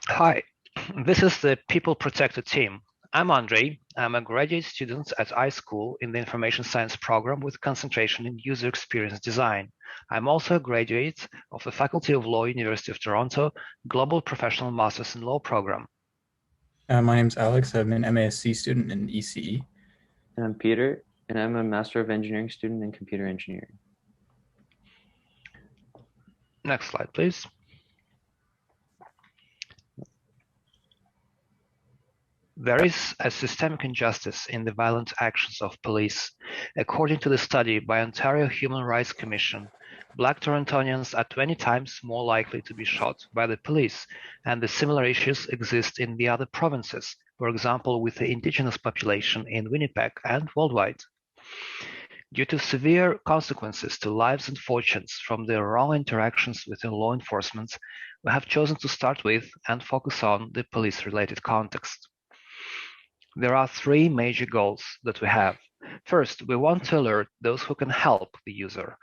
Hi, this is the PeopleProtector team. I'm Andre. I'm a graduate student at iSchool in the Information Science program with concentration in user experience design. I'm also a graduate of the Faculty of Law, University of Toronto, Global Professional Masters in Law program. My name's Alex. I'm an MASC student in ECE. And I'm Peter, and I'm a Master of Engineering student in Computer Engineering. Next slide, please. There is a systemic injustice in the violent actions of police. According to the study by Ontario Human Rights Commission, Black Torontonians are 20 times more likely to be shot by the police, and the similar issues exist in the other provinces, for example, with the Indigenous population in Winnipeg and worldwide. Due to severe consequences to lives and fortunes from the wrong interactions within law enforcement, we have chosen to start with and focus on the police-related context. There are three major goals that we have. First, we want to alert those who can help the user,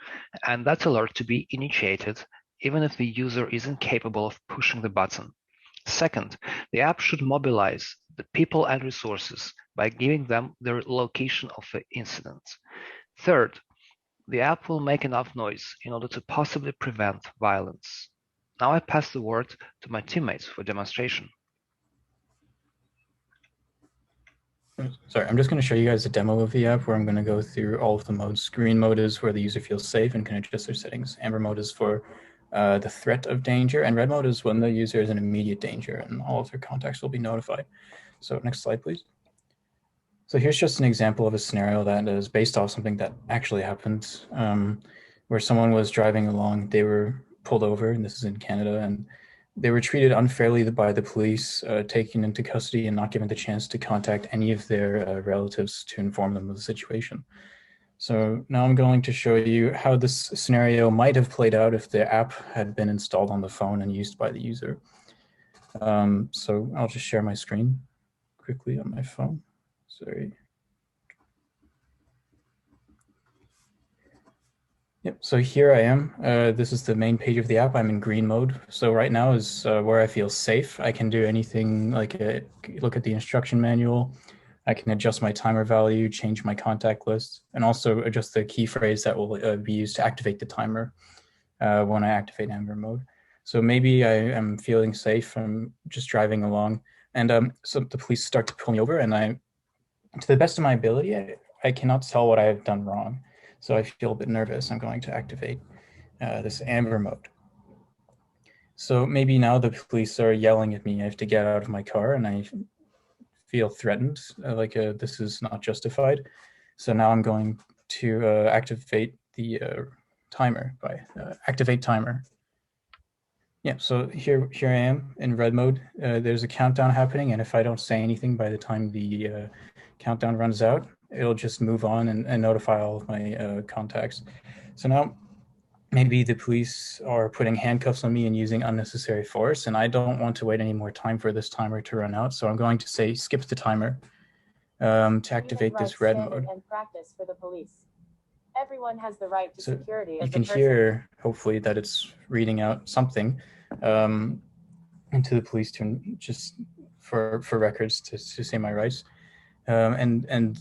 and that alert to be initiated even if the user isn't capable of pushing the button. Second, the app should mobilize the people and resources by giving them the location of the incident. Third, the app will make enough noise in order to possibly prevent violence. Now I pass the word to my teammates for demonstration. Sorry, I'm just going to show you guys a demo of the app where I'm going to go through all of the modes. Green mode is where the user feels safe and can adjust their settings. Amber mode is for the threat of danger, and red mode is when the user is in immediate danger and all of their contacts will be notified. So next slide, please. So here's just an example of a scenario that is based off something that actually happened, where someone was driving along, they were pulled over, and this is in Canada, and they were treated unfairly by the police, taken into custody and not given the chance to contact any of their relatives to inform them of the situation. So now I'm going to show you how this scenario might have played out if the app had been installed on the phone and used by the user. So I'll just share my screen quickly on my phone. Sorry. Yep, so here I am. This is the main page of the app. I'm in green mode. So right now is where I feel safe. I can do anything like look at the instruction manual. I can adjust my timer value, change my contact list, and also adjust the key phrase that will be used to activate the timer when I activate Amber mode. So maybe I am feeling safe. I'm just driving along, and so the police start to pull me over, and to the best of my ability, I cannot tell what I have done wrong. So I feel a bit nervous. I'm going to activate this Amber mode. So maybe now the police are yelling at me. I have to get out of my car and I feel threatened, this is not justified. So now I'm going to activate the timer by activate timer. Yeah, so here I am in red mode. There's a countdown happening, and if I don't say anything by the time the countdown runs out, it'll just move on and notify all of my contacts. So now maybe the police are putting handcuffs on me and using unnecessary force, and I don't want to wait any more time for this timer to run out. So I'm going to say skip the timer to activate this red mode. And practice for the police. Everyone has the right to So security. you can hear, hopefully, that it's reading out something into the police to just for records to say my rights. And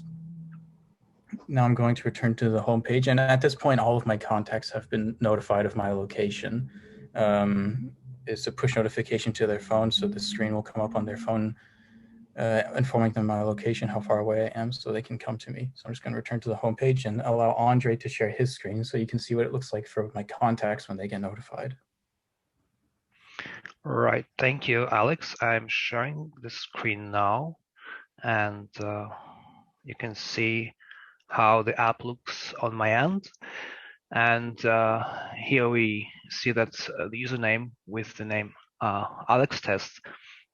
now I'm going to return to the home page. And at this point, all of my contacts have been notified of my location. It's a push notification to their phone, so the screen will come up on their phone informing them my location, how far away I am, so they can come to me. So I'm just going to return to the home page and allow Andre to share his screen so you can see what it looks like for my contacts when they get notified. Right, thank you, Alex. I'm sharing the screen now, and you can see how the app looks on my end. And here we see that the username with the name Alex Test,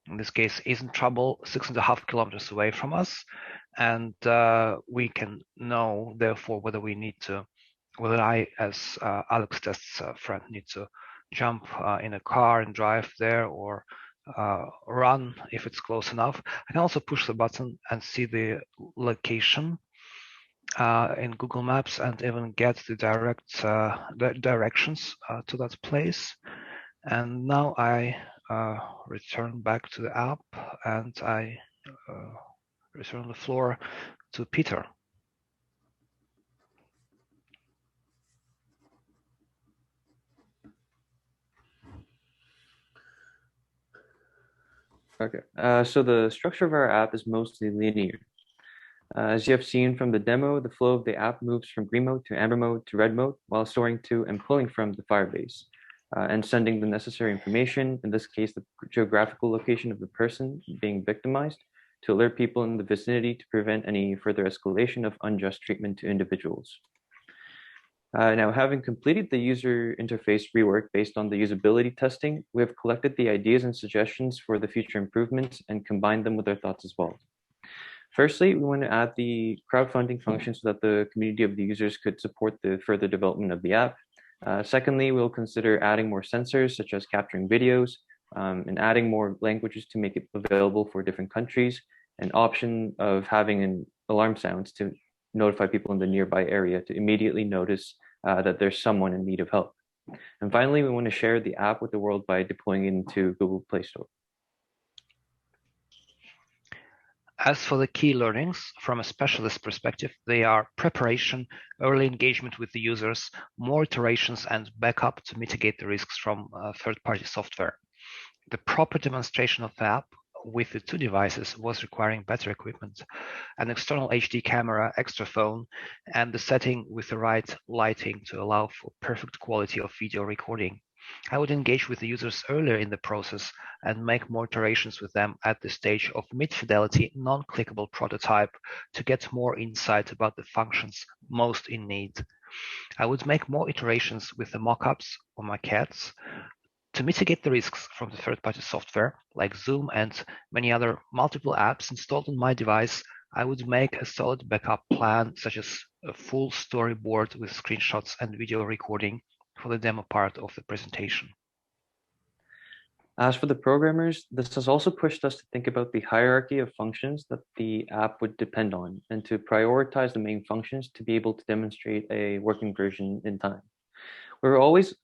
in this case, is in trouble 6.5 kilometers away from us. And we can know, therefore, whether I, as Alex Test's friend, need to jump in a car and drive there, or run if it's close enough. I can also push the button and see the location in Google Maps and even get the direct directions to that place. And now I return back to the app, and I return the floor to Peter. Okay, so the structure of our app is mostly linear. As you have seen from the demo, the flow of the app moves from green mode to amber mode to red mode while storing to and pulling from the Firebase and sending the necessary information, in this case, the geographical location of the person being victimized, to alert people in the vicinity to prevent any further escalation of unjust treatment to individuals. Now, having completed the user interface rework based on the usability testing, we have collected the ideas and suggestions for the future improvements and combined them with our thoughts as well. Firstly, we want to add the crowdfunding function so that the community of the users could support the further development of the app. Secondly, we'll consider adding more sensors, such as capturing videos, and adding more languages to make it available for different countries, an option of having an alarm sounds to notify people in the nearby area to immediately notice that there's someone in need of help. And finally, we want to share the app with the world by deploying it into Google Play Store. As for the key learnings, from a specialist perspective, they are preparation, early engagement with the users, more iterations, and backup to mitigate the risks from third-party software. The proper demonstration of the app with the two devices was requiring better equipment, an external HD camera, extra phone, and the setting with the right lighting to allow for perfect quality of video recording. I would engage with the users earlier in the process and make more iterations with them at the stage of mid-fidelity, non-clickable prototype to get more insight about the functions most in need. I would make more iterations with the mockups or maquettes to mitigate the risks from the third-party software, like Zoom and many other multiple apps installed on my device. I would make a solid backup plan, such as a full storyboard with screenshots and video recording for the demo part of the presentation. As for the programmers, this has also pushed us to think about the hierarchy of functions that the app would depend on and to prioritize the main functions to be able to demonstrate a working version in time. We were always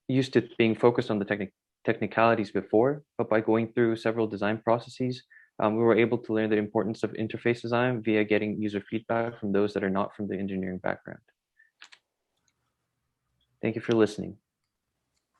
used to being focused on the technicalities before, but by going through several design processes, we were able to learn the importance of interface design via getting user feedback from those that are not from the engineering background. Thank you for listening.